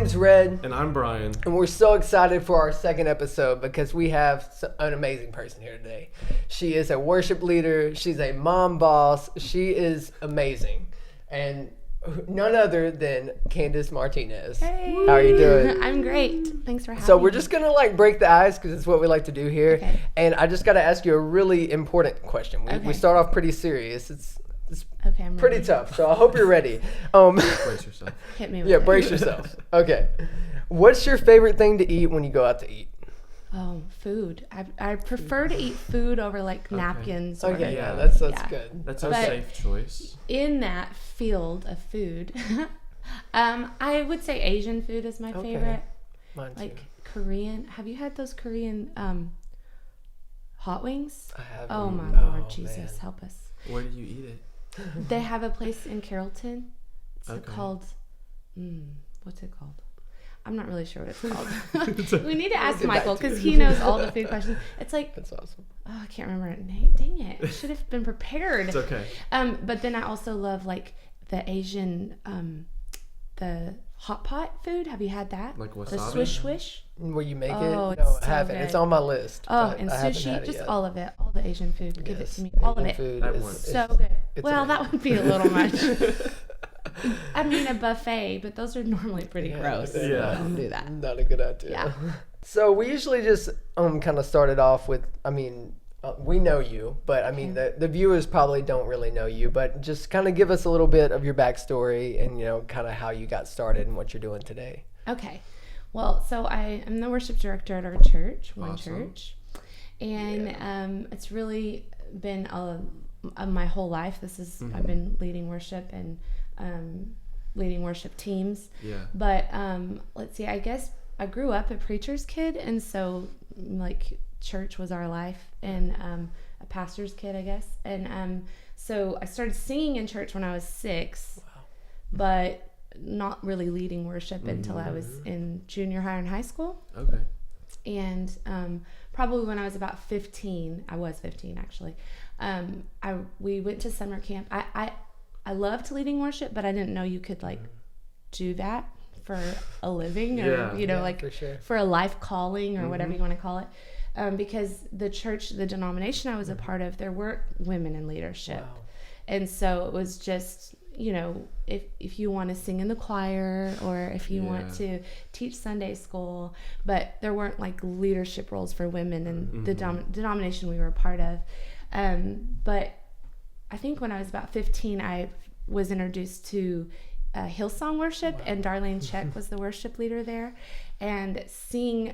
name's Red. And I'm Brian. And we're so excited for our second episode because we have an amazing person here today. She is a worship leader. She's a mom boss. She is amazing. And none other than Candace Martinez. Hey. How are you doing? I'm great. Thanks for having me. So we're just going to break the ice because it's what we like to do here. Okay. And I just got to ask you a really important question. We start off pretty serious. It's okay, I'm pretty ready. tough, so I hope you're ready. Brace yourself. Hit me with Yeah, it. brace yourself. Okay. What's your favorite thing to eat when you go out to eat? Oh, food. I prefer to eat food over napkins. Or, Okay, Yeah. that's Yeah. good. That's a But- safe choice. In that field of food, I would say Asian food is my Okay. favorite. Mine too. Like Korean. Have you had those Korean hot wings? I haven't. Oh my Oh, Lord, Jesus, man. help us. Where do you eat it? They have a place in Carrollton. It's Okay. called, what's it called? I'm not really sure what it's called. We need to ask get back Michael to because you. he knows all the food questions. It's like, That's awesome. oh, I can't remember it. Dang it. I should have been prepared. It's okay. But then I also love the Asian, the hot pot food. Have you had that? Like The wasabi? swish swish. Where you make it? Oh, No, it's I so haven't. good. It's on my list. Oh, but and I haven't sushi, had it just yet. all of it. All the Asian food. Give it Yes. to me. All of Asian it. food At is- once. So good. it's Well, amazing. that would be a little much. I mean, a buffet, but those are normally pretty gross. Yeah. Don't do that. Not a good idea. Yeah. So we usually just kind of started off with, we know you, but the viewers probably don't really know you, but just kind of give us a little bit of your backstory and, kind of how you got started and what you're doing today. Okay. Well, so I am the worship director at our church, One Awesome. Church. And it's really been my whole life. I've been leading worship and leading worship teams. Yeah. But let's see, I guess I grew up a preacher's kid, and so church was our life, and a pastor's kid, I guess. And so I started singing in church when I was 6, but not really leading worship until I was in junior high and high school. Okay. And probably when I was about 15, I was 15 actually, we went to summer camp. I loved leading worship, but I didn't know you could do that for a living or, Yeah. For sure. for a life calling or whatever you want to call it. Because the church, the denomination I was a part of, there weren't women in leadership. Wow. And so it was just, if you want to sing in the choir or if you want to teach Sunday school, but there weren't leadership roles for women in the denomination we were a part of. But I think when I was about 15, I was introduced to Hillsong worship, and Darlene Check was the worship leader there. And seeing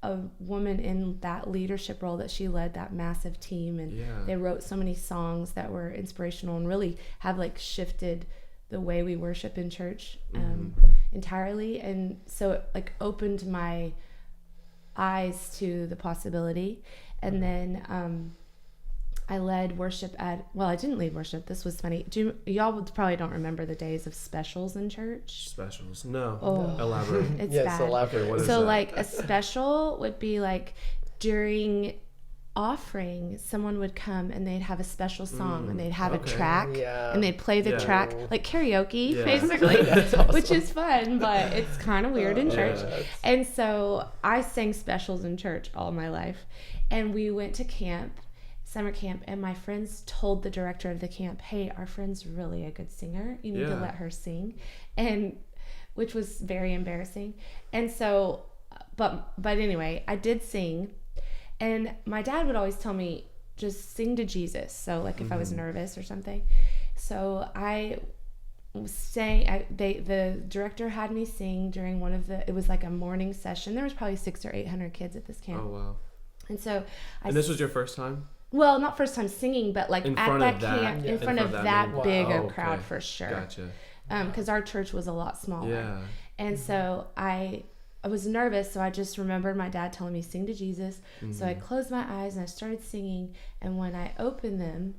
a woman in that leadership role, that she led that massive team, and they wrote so many songs that were inspirational and really have shifted the way we worship in church entirely. And so it opened my eyes to the possibility. And then I led worship I didn't lead worship. This was funny. Y'all probably don't remember the days of specials in church. Specials. No. Oh. Elaborate. It's Yes, bad. elaborate. What is So that? a special would be during offering, someone would come and they'd have a special song and they'd have a okay. track Yeah. and they'd play the Yeah. track like karaoke Yeah. basically, That's awesome. which is fun, but it's kind of weird in church. Yeah. And so I sang specials in church all my life, and we went to summer camp, and my friends told the director of the camp, hey, our friend's really a good singer, you need to Yeah. let her sing, and which was very embarrassing. And so but anyway, I did sing, and my dad would always tell me, just sing to Jesus. So if I was nervous or something, so I sang. The director had me sing during it was a morning session. There was probably 600 or 800 kids at this camp. Oh, wow. And so And this was your first time? well, not first time singing, but In at front that of that- camp, yeah. in front of that Wow. big a Oh, okay. crowd for sure. Gotcha. Because our church was a lot smaller. Yeah. And so I was nervous, so I just remembered my dad telling me, sing to Jesus. So I closed my eyes and I started singing. And when I opened them,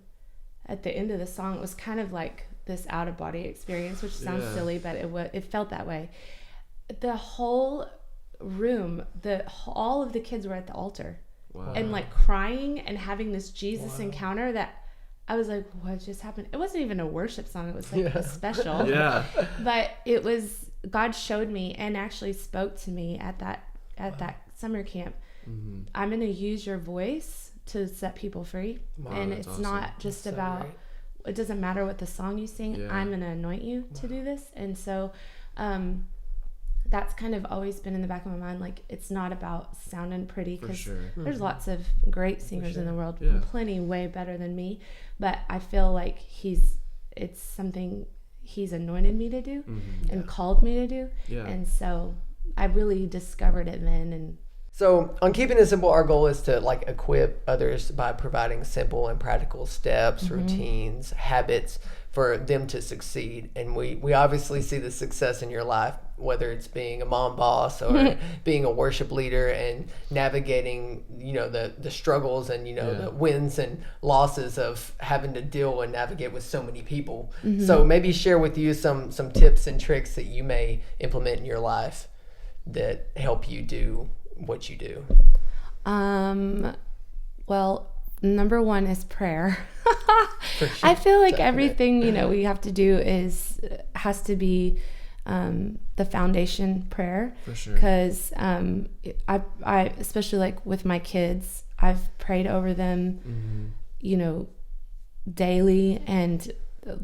at the end of the song, it was kind of like this out-of-body experience, which sounds silly, but it felt that way. The whole room, all of the kids were at the altar. Wow. And crying and having this Jesus encounter that I was like, what just happened? It wasn't even a worship song. It was a special. Yeah. But it was God showed me and actually spoke to me at that summer camp. I'm going to use your voice to set people free. Wow, and it's awesome. not just That's so about, great. it doesn't matter what the song you sing. Yeah. I'm going to anoint you to do this. And so, that's kind of always been in the back of my mind. Like, it's not about sounding pretty, For because sure. there's lots of great singers in the world, Yeah. plenty way better than me. But I feel like it's something he's anointed me to do and called me to do. Yeah. And so I really discovered it then. And So on Keeping It Simple, our goal is to like equip others by providing simple and practical steps, routines, habits for them to succeed. And we obviously see the success in your life, whether it's being a mom boss or being a worship leader and navigating, the struggles and, the wins and losses of having to deal and navigate with so many people. So maybe share with you some tips and tricks that you may implement in your life that help you do what you do. Well, number one is prayer. For sure. I feel like Definite. everything, we have to do has to be the foundation prayer. For sure. Because I especially like with my kids, I've prayed over them, daily, and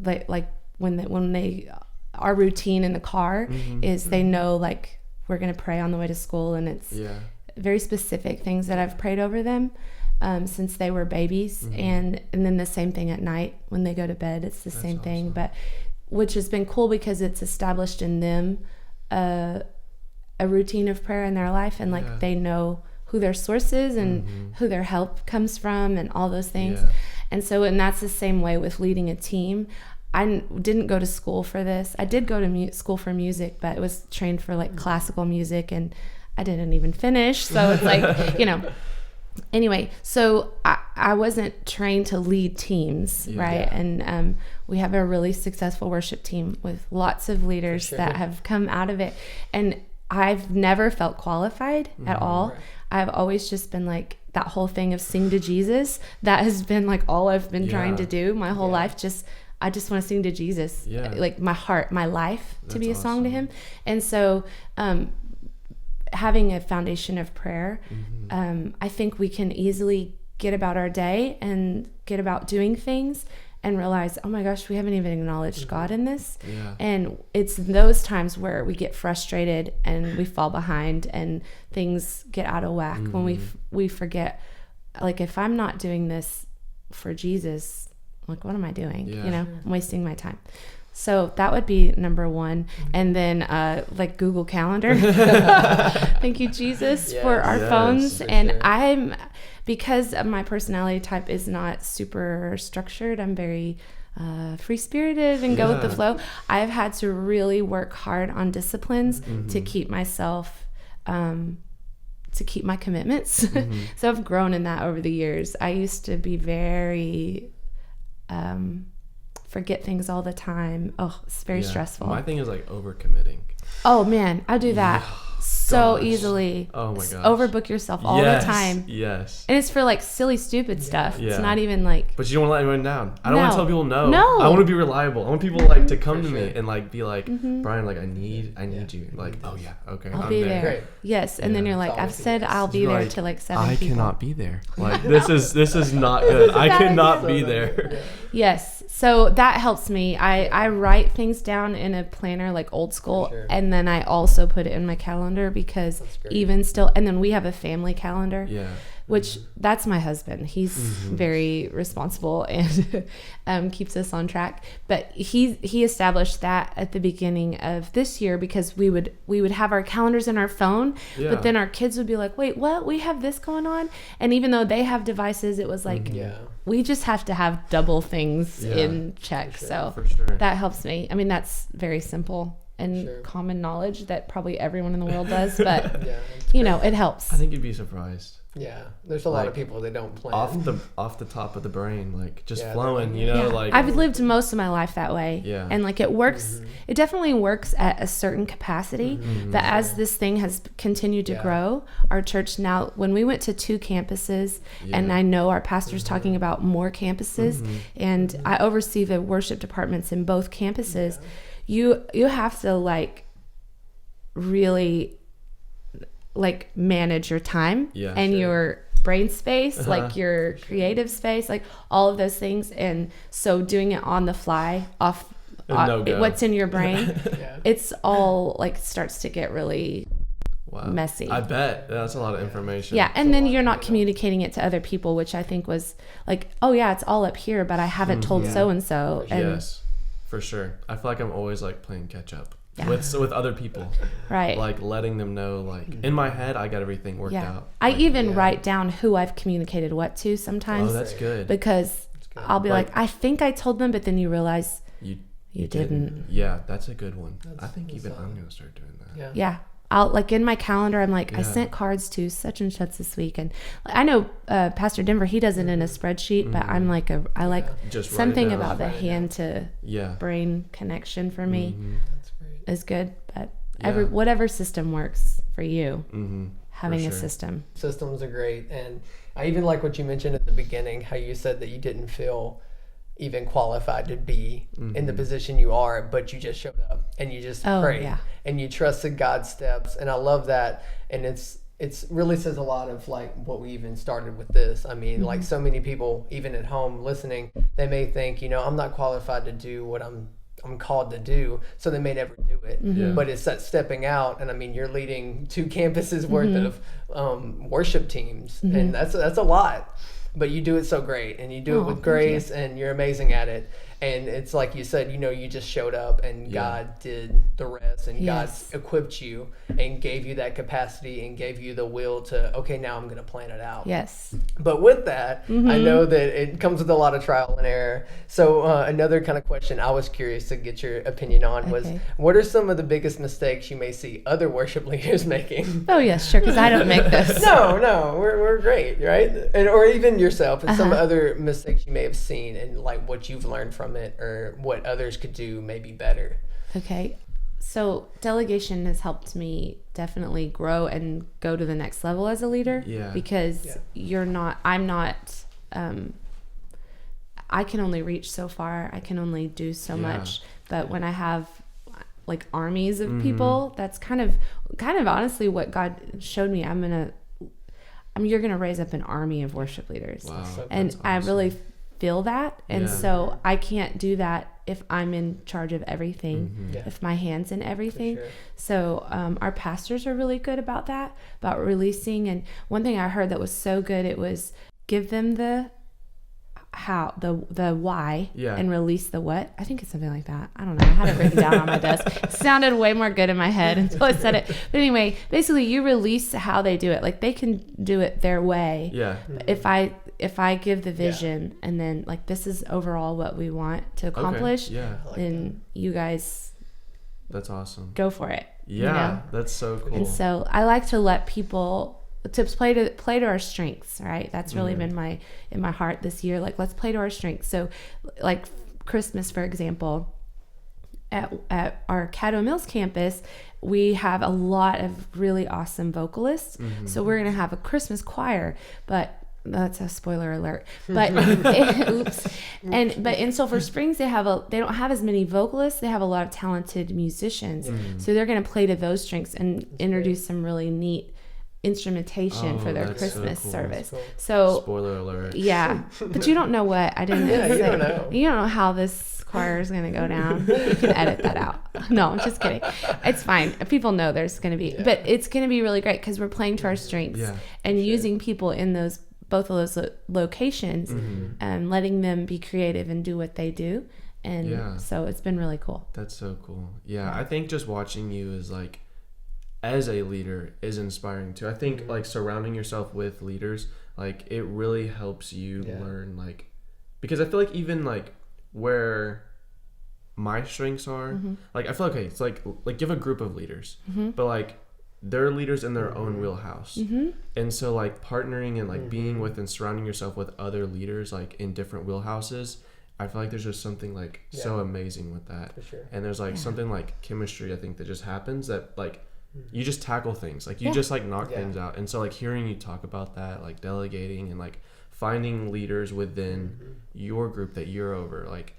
like when they our routine in the car is they know like we're gonna pray on the way to school, and it's very specific things that I've prayed over them since they were babies, and then the same thing at night when they go to bed. It's the same thing, but which has been cool because it's established in them a routine of prayer in their life, and like they know who their source is and who their help comes from and all those things. And that's the same way with leading a team. I didn't go to school for this. I did go to school for music, but it was trained for like classical music, and I didn't even finish. So it's like, anyway, so I wasn't trained to lead teams, right? And we have a really successful worship team with lots of leaders that have come out of it. And I've never felt qualified at all. Right. I've always just been like, that whole thing of sing to Jesus, that has been like all I've been trying to do my whole life. I just want to sing to Jesus, like my heart, my life, to be a song to him. And so having a foundation of prayer, I think we can easily get about our day and get about doing things and realize, oh my gosh, we haven't even acknowledged God in this. And it's those times where we get frustrated and we fall behind and things get out of whack when we forget, like, if I'm not doing this for Jesus, like, what am I doing? I'm wasting my time. So that would be number one. And then like Google Calendar. Thank you, Jesus, for our phones. And because of my personality type is not super structured, I'm very free-spirited and go with the flow. I've had to really work hard on disciplines to keep myself, to keep my commitments. So I've grown in that over the years. I used to be very... forget things all the time. Oh, it's very stressful. My thing is like overcommitting. Oh man, I do that so easily. Oh my gosh. Overbook yourself all the time. Yes. And it's for like silly, stupid stuff. It's not even like... But you don't want to let anyone down. I don't want to tell people no. No. I want to be reliable. I want people like to come to me and like be like, Brian, like I need you. Like, oh yeah, okay. I'll be there. Great. Yes. And then you're like, I've said I'll be there to like 7 people. I cannot be there. Like this is not good. I cannot be there. Yes. So that helps me. I write things down in a planner, like old school, and then I also put it in my calendar because even still, and then we have a family calendar, which that's my husband. He's very responsible and keeps us on track. But he established that at the beginning of this year because we would have our calendars in our phone, but then our kids would be like, wait, what? We have this going on? And even though they have devices, it was like, we just have to have double things in check. So that helps me. I mean, that's very simple and common knowledge that probably everyone in the world does, but it helps. I think you'd be surprised. Yeah, there's a lot of people that don't plan off the top of the brain, like just flowing, like I've lived most of my life that way, and like it works. It definitely works at a certain capacity, but as this thing has continued to grow, our church now, when we went to 2 campuses, and I know our pastor's talking about more campuses, and I oversee the worship departments in both campuses. You have to like really like manage your time and sure. your brain space, like your creative space, like all of those things. And so doing it on the fly off what's in your brain, it's all like starts to get really messy. I bet that's a lot of information. Yeah, and then you're not communicating it to other people, which I think was like, oh yeah, it's all up here, but I haven't told so and so. Yes, for sure. I feel like I'm always like playing catch up with other people, right? Like letting them know, like in my head, I got everything worked out. I even write down who I've communicated what to sometimes. Oh, that's good. Because I'll be like, I think I told them, but then you realize you didn't. Yeah, that's a good one. I think even I'm gonna start doing that. Yeah. I'll like in my calendar, I'm like, I sent cards to such and such this week. And I know Pastor Denver, he does it in a spreadsheet, but I'm like, I like just something about the hand to brain connection for me is good. But whatever system works for you, having a system. Systems are great. And I even like what you mentioned at the beginning, how you said that you didn't feel even qualified to be in the position you are, but you just showed up and you just prayed and you trusted God's steps. And I love that. And it's really says a lot of like what we even started with this. I mean, like so many people, even at home listening, they may think, I'm not qualified to do what I'm called to do, so they may never do it. But it's that stepping out, and I mean, you're leading 2 campuses worth of worship teams, and that's a lot. But you do it so great, and you do it with grace, and you're amazing at it. And it's like you said, you just showed up, and God did the rest, and God equipped you and gave you that capacity and gave you the will to, okay, now I'm going to plan it out. Yes. But with that, I know that it comes with a lot of trial and error. So another kind of question I was curious to get your opinion on was, what are some of the biggest mistakes you may see other worship leaders making? Oh, yes, sure, because I don't make this. No, we're great, right? And or even yourself, and some other mistakes you may have seen, and like what you've learned from it, or what others could do maybe better. Okay, so delegation has helped me definitely grow and go to the next level as a leader. Because I'm not I can only reach so far, I can only do so much, but when I have like armies of people, that's kind of honestly what God showed me. You're gonna raise up an army of worship leaders. Wow. And awesome. I really feel that, and so I can't do that if I'm in charge of everything, if my hand's in everything. So our pastors are really good about that, about releasing. And one thing I heard that was so good, it was give them the how, the why, and release the what. I think it's something like that. I don't know. I had it written down on my desk. It sounded way more good in my head until I said it. But anyway, basically you release how they do it. Like they can do it their way. Yeah. If I give the vision and then like this is overall what we want to accomplish, then you guys, that's awesome. Go for it. Yeah, that's so cool. And so I like to let people to play to our strengths, right? That's really been in my heart this year. Like, let's play to our strengths. So like Christmas, for example, at our Caddo Mills campus, we have a lot of really awesome vocalists. So we're going to have a Christmas choir, but that's a spoiler alert. But oops. But in Sulphur Springs, they don't have as many vocalists. They have a lot of talented musicians. So they're going to play to those strengths and introduce some really neat instrumentation for their Christmas service. Cool. So spoiler alert. Yeah. But you don't know what I didn't you don't know. You don't know how this choir is going to go down. You can edit that out. No, I'm just kidding. It's fine. People know there's going to be, but it's going to be really great because we're playing to our strengths and using people in both of those locations and letting them be creative and do what they do. And so it's been really cool. That's so cool. Yeah, I think just watching you is like, as a leader, is inspiring too. I think like surrounding yourself with leaders, like it really helps you learn, like, because I feel like even like where my strengths are, like I feel like, okay, it's like you have a group of leaders, but like they're leaders in their own wheelhouse. And so like partnering and like being with and surrounding yourself with other leaders like in different wheelhouses, I feel like there's just something like so amazing with that. For sure. And there's like something like chemistry, I think, that just happens that like you just tackle things, like you just like knock things out. And so like hearing you talk about that, like delegating and like finding leaders within your group that you're over, like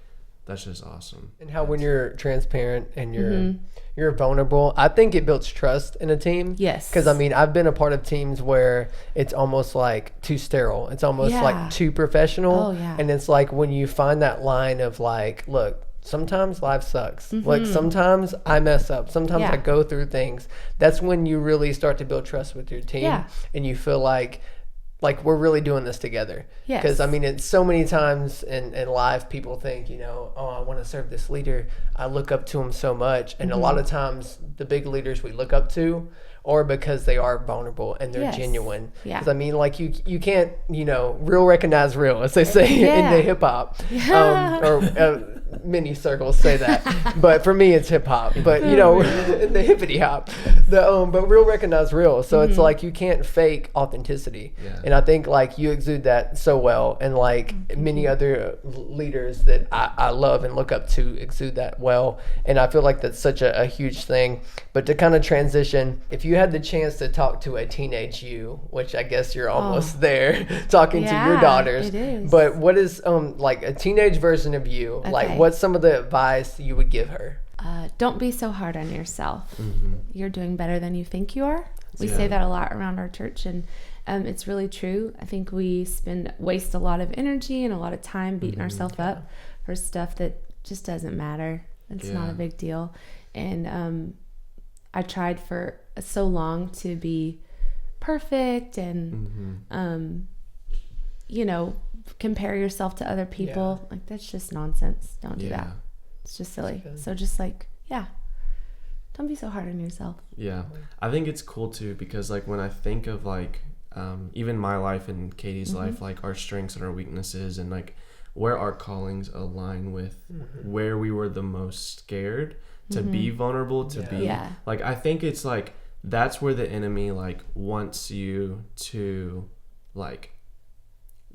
that's just awesome. And how when you're transparent and you're vulnerable, I think it builds trust in a team. Yes. Because I mean, I've been a part of teams where it's almost like too sterile. It's almost like too professional. Oh, yeah. And it's like when you find that line of like, look, sometimes life sucks. Like sometimes I mess up. Sometimes I go through things. That's when you really start to build trust with your team. Yeah. And you feel like we're really doing this together. Yes. Because I mean, it's so many times in life, people think, you know, oh, I want to serve this leader. I look up to him so much. And a lot of times the big leaders we look up to are because they are vulnerable and they're genuine. Yeah. Because I mean, like you can't, you know, real recognize real, as they say in the hip hop. Many circles say that, but for me it's hip hop. But you know, in the hippity hop, but real recognize real. So it's like you can't fake authenticity, and I think like you exude that so well, and like many other leaders that I love and look up to exude that well, and I feel like that's such a huge thing. But to kind of transition, if you had the chance to talk to a teenage you, which I guess you're almost there, talking to your daughters, it is. but what is like a teenage version of you? Like what's some of the advice you would give her? Don't be so hard on yourself. You're doing better than you think you are. We say that a lot around our church, and it's really true. I think we waste a lot of energy and a lot of time beating ourselves up for stuff that just doesn't matter. It's not a big deal. And I tried for so long to be perfect and you know, compare yourself to other people. Like that's just nonsense. Don't do that. It's just silly. So just like, don't be so hard on yourself. Yeah. I think it's cool too, because like when I think of like even my life and Katie's life, like our strengths and our weaknesses and like where our callings align with where we were the most scared to be vulnerable, to be like, I think it's like that's where the enemy like wants you to like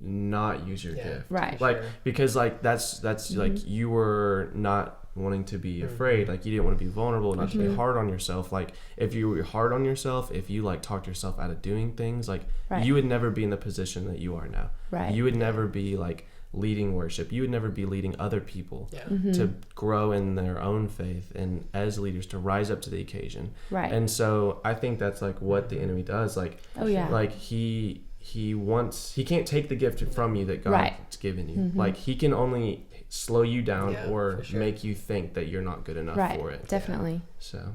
not use your gift, right? Like because like that's like you were not wanting to be afraid, like you didn't want to be vulnerable, not to be hard on yourself. Like if you were hard on yourself, if you like talked yourself out of doing things, like you would never be in the position that you are now. You would never be like leading worship. You would never be leading other people to grow in their own faith and as leaders to rise up to the occasion. And so I think that's like what the enemy does. Like like he can't take the gift from you that God's given you. Like he can only slow you down or make you think that you're not good enough for it. Definitely. So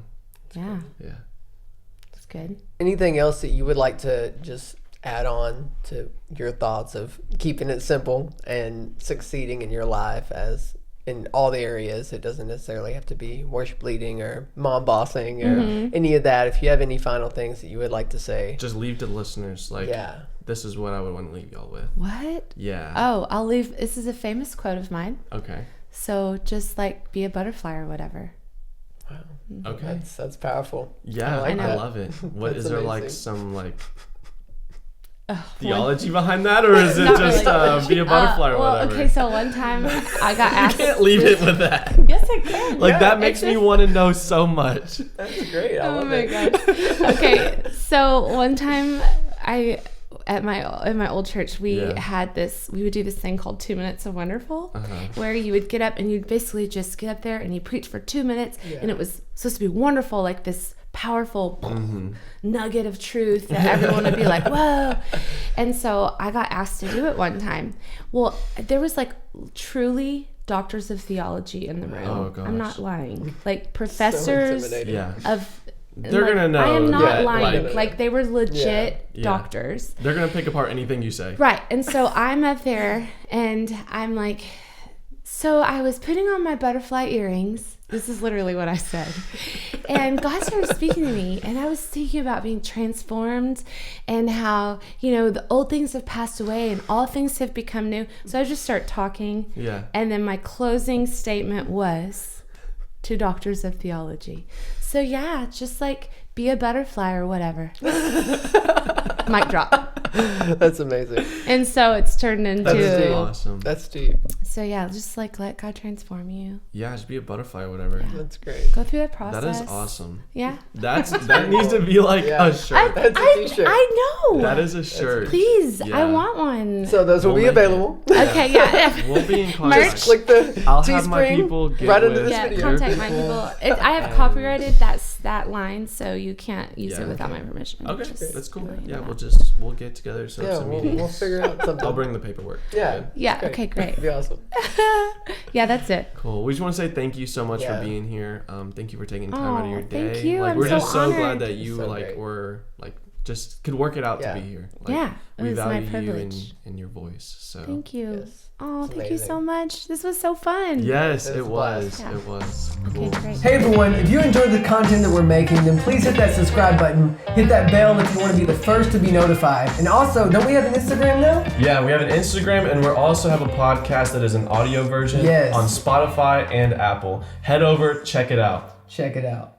that's good. Anything else that you would like to just add on to your thoughts of keeping it simple and succeeding in your life as in all the areas? It doesn't necessarily have to be worship leading or mom bossing or any of that. If you have any final things that you would like to say, just leave to the listeners. Like, this is what I would want to leave y'all with. What? Yeah. Oh, I'll leave. This is a famous quote of mine. Okay. So just like be a butterfly or whatever. Wow. Okay. That's powerful. Yeah, I love it. What is there like some like theology behind that, or is it just really. be a butterfly or whatever? Okay, so one time I got asked. You can't leave it with that. Yes, I can. Like that makes me want to know so much. That's great. I love it. Oh my gosh. Okay, so one time at my old church we would do this thing called 2 minutes of wonderful, where you would get up and you'd basically just get up there and you preach for 2 minutes, and it was supposed to be wonderful, like this powerful nugget of truth that everyone would be like, whoa. And so I got asked to do it one time. Well, there was like truly doctors of theology in the room. Oh, gosh. I'm not lying. Like professors of they're gonna know. I am not lying. Like, like they were legit doctors. They're gonna pick apart anything you say. Right. And so I'm up there and I'm like, so I was putting on my butterfly earrings. This is literally what I said. And God started speaking to me, and I was thinking about being transformed and how, you know, the old things have passed away and all things have become new. So I just start talking. Yeah. And then my closing statement was to doctors of theology. So just like be a butterfly or whatever. Mic drop. That's amazing. And so it's turned into. That's awesome. That's deep. So yeah, just like let God transform you. Yeah, just be a butterfly or whatever. Yeah. That's great. Go through that process. That is awesome. Yeah. That needs to be like a shirt. That's a t-shirt. I know. That is a shirt. Please, Yeah. I want one. So those will We'll be make it. available. Okay, yeah. We'll be in contact. Just click the I'll have my Teespring people get right under with- this Yeah, video. contact my people. I have copyrighted that line, so you can't use Yeah, it without okay. my permission. Okay, Just that's cool. letting you Yeah, know. we'll get together, set up Yeah, some we'll meetings. figure out something. I'll bring the paperwork. Yeah. Good. Yeah. Great. Okay. Great. That'd be awesome. Yeah, that's it. Cool. We just want to say thank you so much Yeah. for being here. Thank you for taking time out of your Aw, day. thank you. Like, I'm we're so just so glad honored. that you So like great. were like just could work it out Yeah. to be here. Like, Yeah, it we was my value you privilege. and your voice. So Thank you. Yes. Oh, It's thank you so amazing. much. This was so fun. yes, It it was was. Yeah. It was. Okay, Cool. great. Hey everyone, if you enjoyed the content that we're making, then please hit that subscribe button, hit that bell if you want to be the first to be notified. And also, don't we have an Instagram now? Yeah, we have an Instagram and we also have a podcast that is an audio version Yes. on Spotify and Apple. Head over, check it out. Check it out.